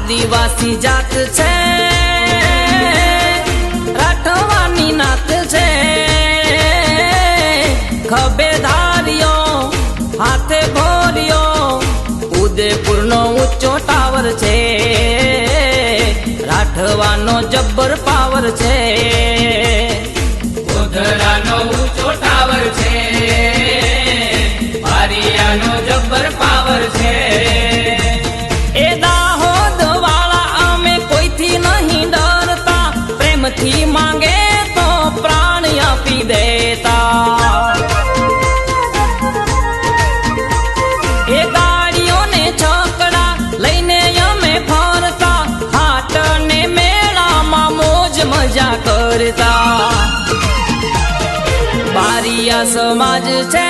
આદિવાસી જાત છે, રાઠવાની નાત છે, ખભે ધાર્યો હાથે ભોર્યો, ઉદયપુરનો ઊંચો ટાવર છે, રાઠવાનો જબ્બર પાવર છે, ગોધરાનો ઊંચો ટાવર છે, બારિયાનો જબ્બર પાવર છે. એ દાહોદ વાળા અમે કોઈથી નહીં ડરતા, પ્રેમથી માંગે તો પ્રાણ આપી દેતા. એ ગાડીઓને છકડા લઈને અમે ફરતા, હાટ ને મેળામાં મોજ મજા કરતા. બારિયા સમાજ છે,